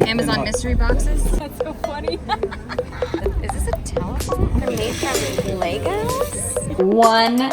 Amazon mystery boxes. That's so funny. Is this a telephone? They're made from Legos? $1.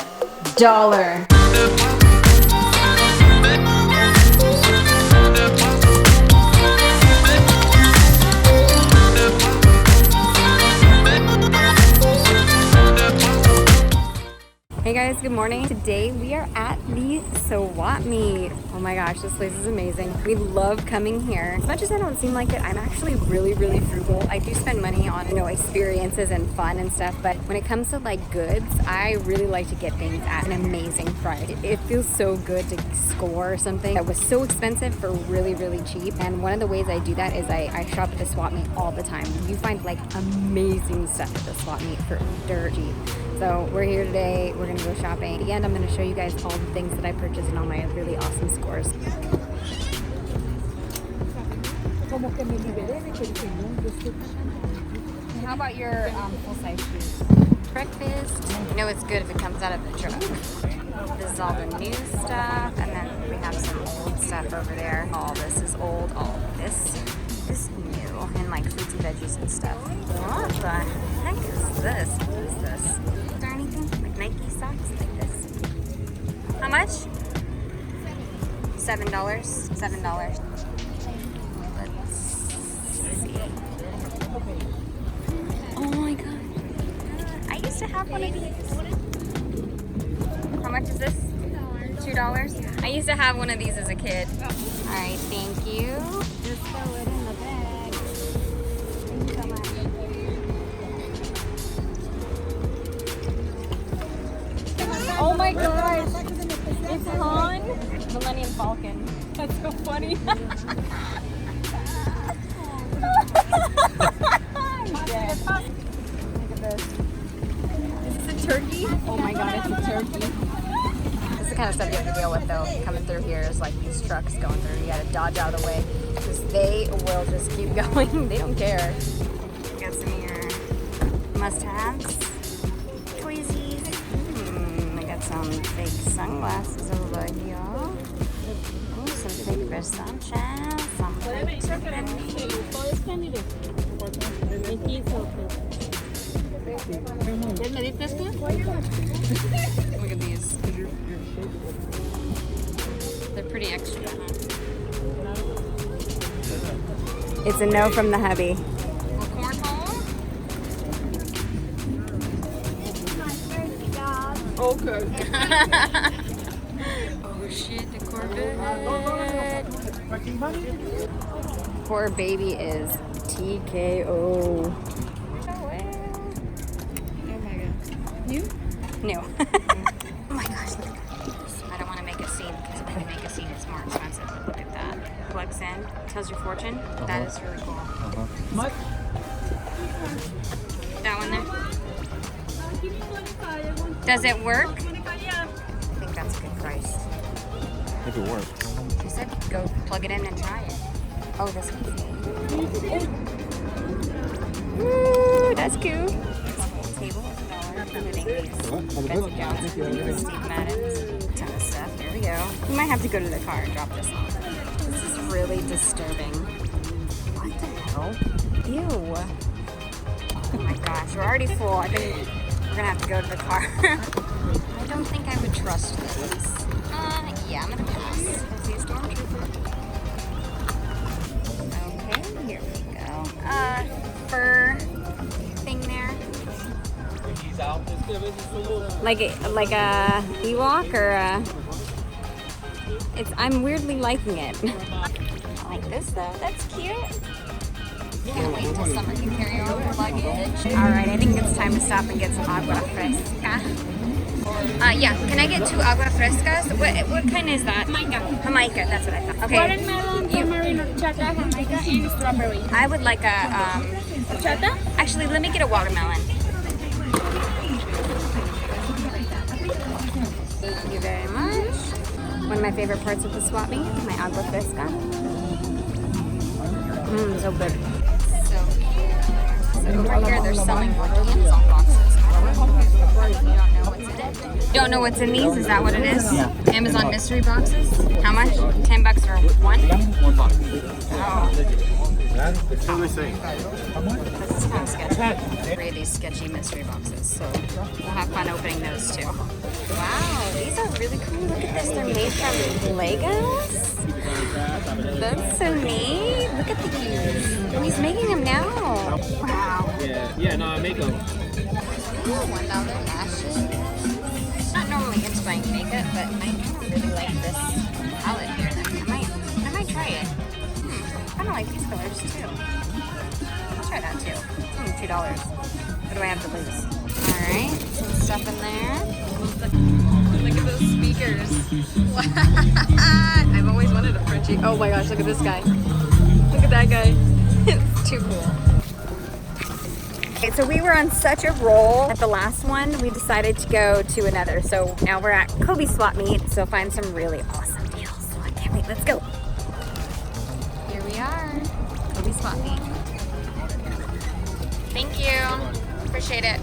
Hey guys, good morning. Today we are at the SWAT meet. Oh my gosh, this place is amazing. We love coming here. As much as I don't seem like it, I'm actually really frugal. I do spend money on, experiences and fun and stuff, but when it comes to like goods, I really like to get things at an amazing price. It feels so good to score something that was so expensive for really cheap. And one of the ways I do that is I shop at the SWAT meet all the time. You find like amazing stuff at the SWAT meet for dirt cheap. So we're here today, we're gonna go shopping. At the end, I'm gonna show you guys all the things that I purchased and all my really awesome scores. How about your full-size shoes? Breakfast. You know it's good if it comes out of the truck. This is all the new stuff, and then we have some old stuff over there. All this is old, all this is new, and like fruits and veggies and stuff. What the heck is this? What is this? Is there anything? Like Nike socks like this? How much? $7. $7. Let's see. Oh my god. I used to have one of these. How much is this? $2. I used to have one of these as a kid. Alright, thank you. Just throw it in the bag. Thank you so much. Oh my gosh! It's Han! Millennium Falcon. That's so funny. I'm dead. Look at this. Is this a turkey? Oh my god, it's a turkey. This is the kind of stuff you have to deal with though. Coming through here is like these trucks going through. You gotta dodge out of the way because they will just keep going. They don't care. Got some of your must-haves. Toysies. I got some fake sunglasses over here. Oh, some fake Versace. Some fake Tiffany. Look at these. They're pretty extra, huh? It's a no from the hubby. A cornhole? Okay. Oh shit, the Corvette. Poor baby is TKO. Oh my god. New? No. Oh my gosh, look at this. I don't want to make a scene because if I make a scene, it's more expensive. But look at that. Plugs in, tells your fortune. That is really cool. That one there. Does it work? I think that's a good price. If it works. She said go plug it in and try it. Oh, this one's neat. Ooh, that's cute. Table is $1, including these Betsy Johnsons, Steve Madden's, ton of stuff. There we go. We might have to go to the car and drop this off. This is really disturbing. What the hell? Ew. Oh my gosh, we're already full. I think we're gonna have to go to the car. I don't think I would trust this. Yeah, I'm gonna pass. I see a stormtrooper. Okay, here we go. Fur thing there. Like a Ewok or a... I'm weirdly liking it. I like this though, that's cute. Can't wait until summer can carry over luggage. Alright, I think it's time to stop and get some agua fresca. Yeah, can I get 2 agua frescas? What kind is that? Jamaica, that's what I thought. Okay. Watermelon, tamarind, horchata, Jamaica, and strawberry. I would like a, Horchata? actually, let me get a watermelon. Thank you very much. One of my favorite parts of the SWAT meet, my agua fresca. So good. So cute. So over here, they're selling like Amazon boxes. You don't know what's in these? Is that what it is? Yeah. Amazon mystery boxes? How much? $10 for one? $1. Oh. It's totally safe. This is kind of sketchy. 3 of these sketchy mystery boxes, so we'll have fun opening those too. Wow, these are really cool. Look at this. They're made from Legos. That's so neat. Look at these. And he's making them now. Wow. Yeah, no, I make them. $1 lashes. Not normally into buying makeup, but I kind of really like this palette here. I might try it. I kind of like these colors too. I'll try that too. $2. What do I have to lose? All right, some stuff in there. Look at those speakers. I've always wanted a Frenchie. Oh my gosh, look at this guy. Look at that guy. It's too cool. Okay, so we were on such a roll at the last one, we decided to go to another. So now we're at Kobe Swap Meet, so find some really awesome deals. So I can't wait, let's go. Here we are, Kobe Swap Meet. Thank you, appreciate it.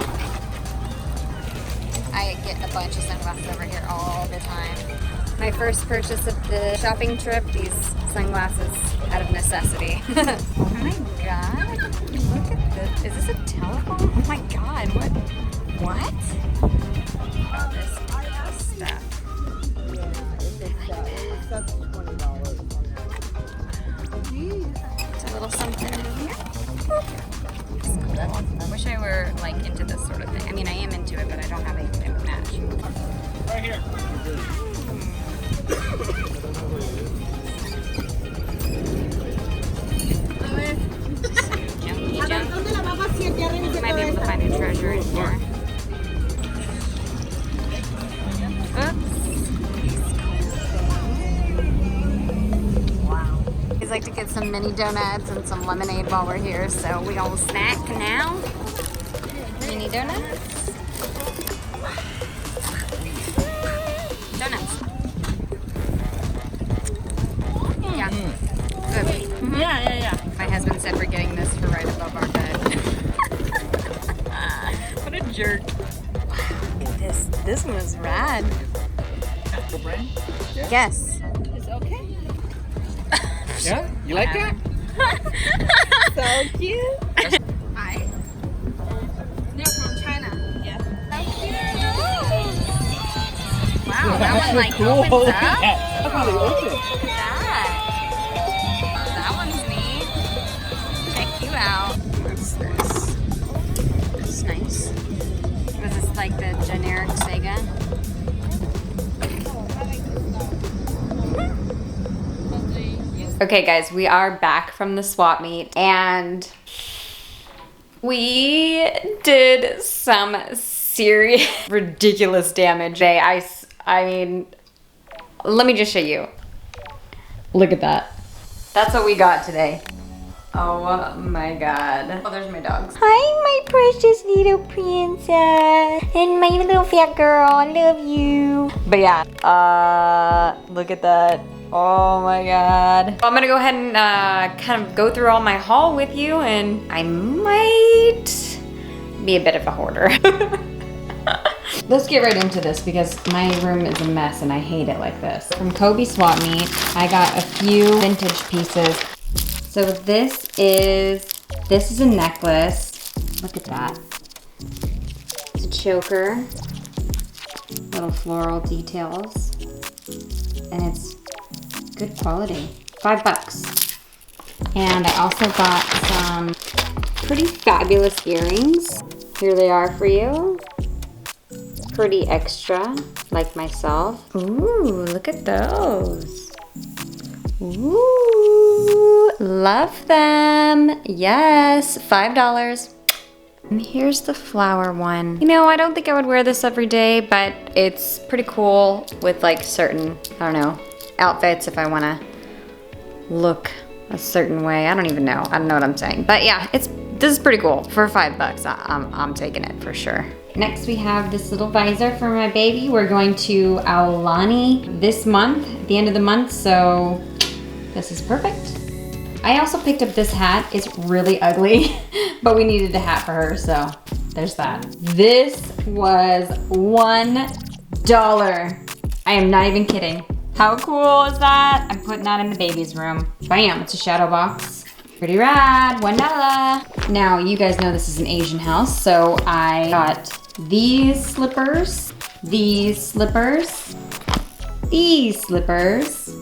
I get a bunch of sunglasses over here all the time. My first purchase of the shopping trip, these sunglasses out of necessity. Oh my god, look at this. Is this a telephone? Oh my god, what? Oh, this stuff. It's a little something in here. I wish I were like into this sort of thing. I mean, I am into it, but I don't have anything that would match. Right here. You might be able to find a treasure in here. Wow. I'd like to get some mini donuts and some lemonade while we're here, so we all snack now. Mini donuts. Donuts. Yeah. Good. Yeah. My husband said we're getting this for right above our bed. What a jerk. This one is rad. Yes. It's okay. Yeah? You like that? So cute. Hi. They're from China. Yeah. Wow, that one like cool. opens up. That's how they open. Look at that. That one's neat. Check you out. What's this? This is nice. Was this like the generic Sega? Okay guys, we are back from the swap meet and we did some serious, ridiculous damage. I mean, let me just show you. Look at that. That's what we got today. Oh my god. Oh, there's my dogs. Hi, my precious little princess. And my little fat girl, I love you. But yeah, look at that. Oh my god. I'm gonna go ahead and kind of go through all my haul with you, and I might be a bit of a hoarder. Let's get right into this because my room is a mess and I hate it like this. From Kobe Swap Meet, I got a few vintage pieces. So this is a necklace. Look at that. It's a choker, little floral details, and it's good quality. $5. And I also got some pretty fabulous earrings. Here they are for you. Pretty extra, like myself. Ooh, look at those. Ooh, love them. Yes, $5. And here's the flower one. You know, I don't think I would wear this every day, but it's pretty cool with like certain, I don't know, outfits if I want to look a certain way. I don't even know. I don't know what I'm saying. But yeah, this is pretty cool. For $5, I'm taking it for sure. Next we have this little visor for my baby. We're going to Aulani this month, at the end of the month, so this is perfect. I also picked up this hat. It's really ugly, but we needed a hat for her, so there's that. This was $1. I am not even kidding. How cool is that? I'm putting that in the baby's room. Bam, it's a shadow box. Pretty rad, $1. Now, you guys know this is an Asian house, so I got these slippers, these slippers, these slippers,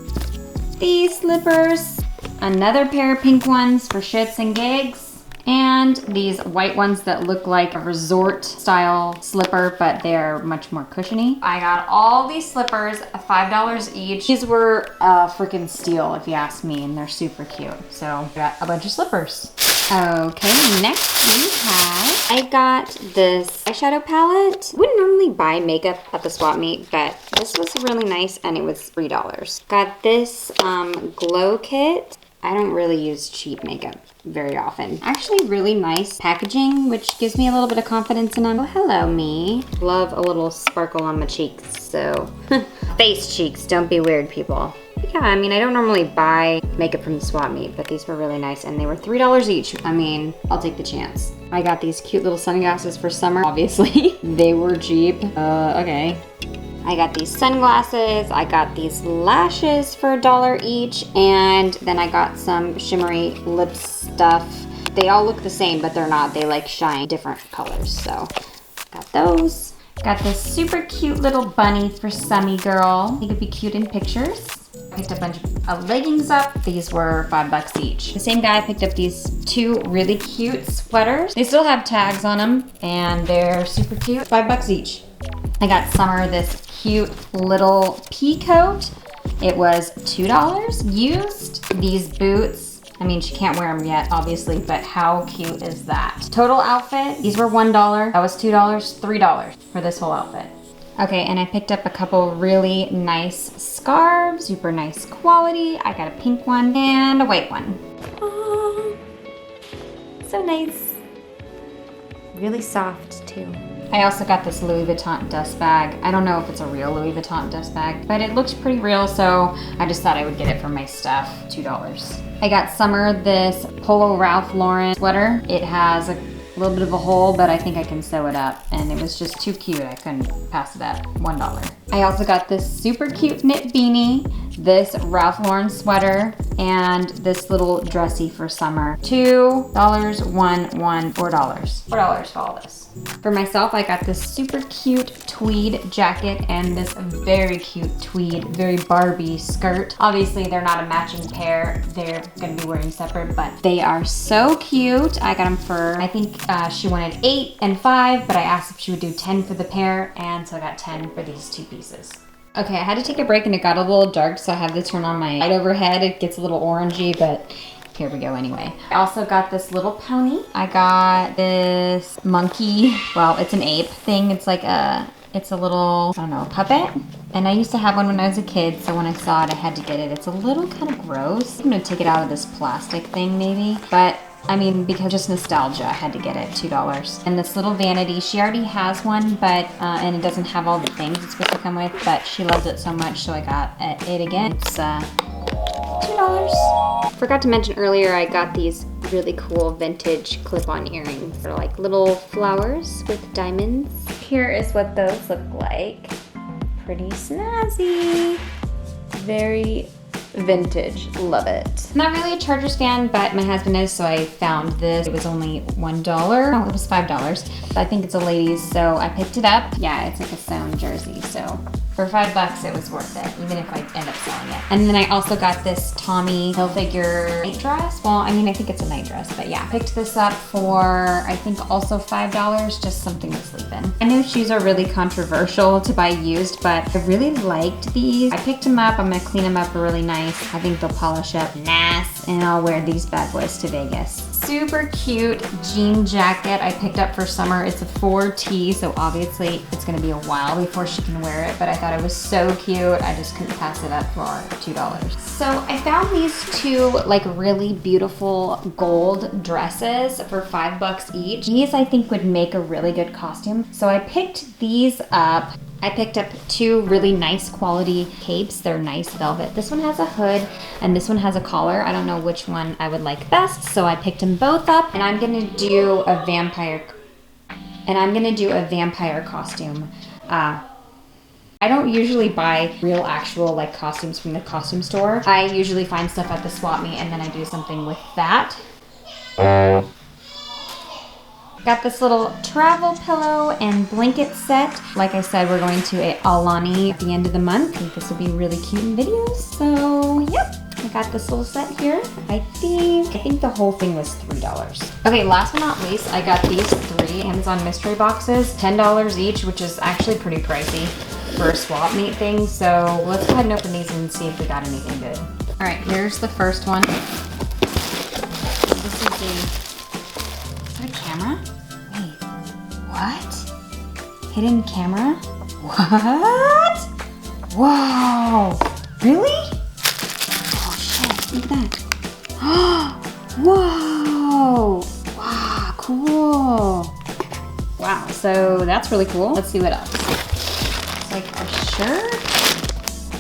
these slippers, another pair of pink ones for shits and gigs, and these white ones that look like a resort style slipper, but they're much more cushiony. I got all these slippers, $5 each. These were a freaking steal if you ask me, and they're super cute. So I got a bunch of slippers. Okay, next we have, I got this eyeshadow palette. I wouldn't normally buy makeup at the swap meet, but this was really nice and it was $3. Got this glow kit. I don't really use cheap makeup very often. Actually really nice packaging, which gives me a little bit of confidence in them. Oh, hello me. Love a little sparkle on my cheeks, so. Face cheeks, don't be weird people. Yeah, I mean, I don't normally buy makeup from the swap meet, but these were really nice and they were $3 each. I mean, I'll take the chance. I got these cute little sunglasses for summer, obviously. They were cheap. Okay. I got these sunglasses, I got these lashes for $1 each, and then I got some shimmery lip stuff. They all look the same, but they're not. They like shine different colors, so got those. Got this super cute little bunny for Summy Girl. He could be cute in pictures. Picked a bunch of leggings up. These were $5 each. The same guy picked up these two really cute sweaters. They still have tags on them, and they're super cute. $5 each. I got Summer this cute little pea coat. It was $2 used. These boots, I mean, she can't wear them yet, obviously, but how cute is that? Total outfit, these were $1. That was $2, $3 for this whole outfit. Okay, and I picked up a couple really nice scarves, super nice quality. I got a pink one and a white one. Oh, so nice. Really soft too. I also got this Louis Vuitton dust bag. I don't know if it's a real Louis Vuitton dust bag, but it looks pretty real, so I just thought I would get it for my stuff, $2. I got Summer this Polo Ralph Lauren sweater. It has a little bit of a hole, but I think I can sew it up, and it was just too cute. I couldn't pass it up, $1. I also got this super cute knit beanie, this Ralph Lauren sweater, and this little dressy for Summer. $2, $1, $4. $4 for all this. For myself, I got this super cute tweed jacket and this very cute tweed, very Barbie skirt. Obviously, they're not a matching pair. They're gonna be wearing separate, but they are so cute. I got them for, I think she wanted 8 and 5, but I asked if she would do 10 for the pair, and so I got 10 for these two pieces. Okay, I had to take a break and it got a little dark, so I had to turn on my light overhead. It gets a little orangey, but here we go anyway. I also got this little pony. I got this monkey, well, it's an ape thing. It's like it's a little, I don't know, puppet. And I used to have one when I was a kid, so when I saw it, I had to get it. It's a little kind of gross. I'm gonna take it out of this plastic thing maybe, but I mean, because just nostalgia, I had to get it, $2. And this little vanity, she already has one, but, and it doesn't have all the things it's supposed to come with, but she loves it so much, so I got it again. It's, $2. Forgot to mention earlier, I got these really cool vintage clip-on earrings. They're like little flowers with diamonds. Here is what those look like. Pretty snazzy. Very vintage, love it. I'm not really a Chargers fan, but my husband is, so I found this. It was only $1. No, it was $5. But I think it's a ladies, so I picked it up. Yeah, it's like a sewn jersey, so for $5 it was worth it, even if I end up selling it. And then I also got this Tommy Hilfiger night dress. Well, I mean, I think it's a night dress, but yeah. Picked this up for, I think also $5, just something to sleep in. I know shoes are really controversial to buy used, but I really liked these. I picked them up, I'm gonna clean them up really nice. I think they'll polish up nice, and I'll wear these bad boys to Vegas. Super cute jean jacket I picked up for Summer. It's a 4T, so obviously it's gonna be a while before she can wear it, but I thought it was so cute, I just couldn't pass it up for $2. So I found these two like really beautiful gold dresses for $5 each. These I think would make a really good costume. So I picked these up. I picked up two really nice quality capes. They're nice velvet. This one has a hood and this one has a collar. I don't know which one I would like best, so I picked them both up, and I'm gonna do a vampire costume. I don't usually buy real actual like costumes from the costume store. I usually find stuff at the swap meet and then I do something with that. Got this little travel pillow and blanket set. Like I said, we're going to Alani at the end of the month. I think this will be really cute in videos. So, yep. I got this little set here. I think the whole thing was $3. Okay, last but not least, I got these 3 Amazon mystery boxes. $10 each, which is actually pretty pricey for a swap meet thing. So let's go ahead and open these and see if we got anything good. All right, here's the first one. This is that a camera? Wait, what? Hidden camera? What? Whoa, really? Oh shit, look at that. Whoa, wow, cool. Wow, so that's really cool. Let's see what else. It's like a shirt.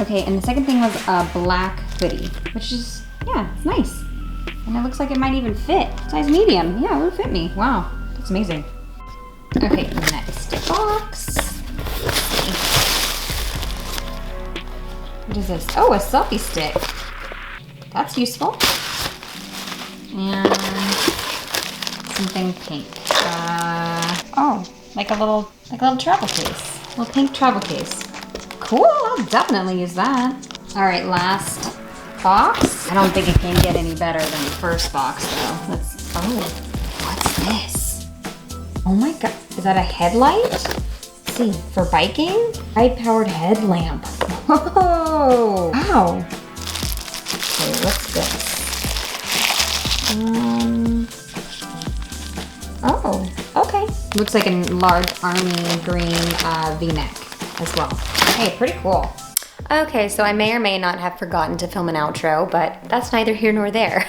Okay, and the second thing was a black hoodie, which is, yeah, it's nice. And it looks like it might even fit. Size medium. Yeah, it would fit me. Wow, that's amazing. Okay, next box. What is this? Oh, a selfie stick. That's useful. And something pink. Oh, like a little travel case. A little pink travel case. Cool, I'll definitely use that. All right, last box. I don't think it can get any better than the first box though. What's this? Oh my god, is that a headlight? Let's see, for biking? High-powered headlamp. Whoa, wow. Okay, what's this? Oh, okay. Looks like a large army green V-neck as well. Hey, pretty cool. Okay, so I may or may not have forgotten to film an outro, but that's neither here nor there.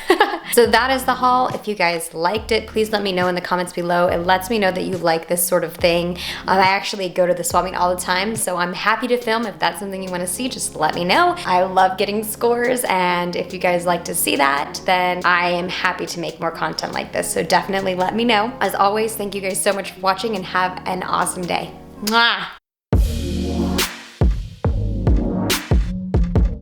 So that is the haul. If you guys liked it, please let me know in the comments below. It lets me know that you like this sort of thing. I actually go to the swap meet all the time, so I'm happy to film. If that's something you want to see, just let me know. I love getting scores, and if you guys like to see that, then I am happy to make more content like this, so definitely let me know. As always, thank you guys so much for watching, and have an awesome day. Mwah!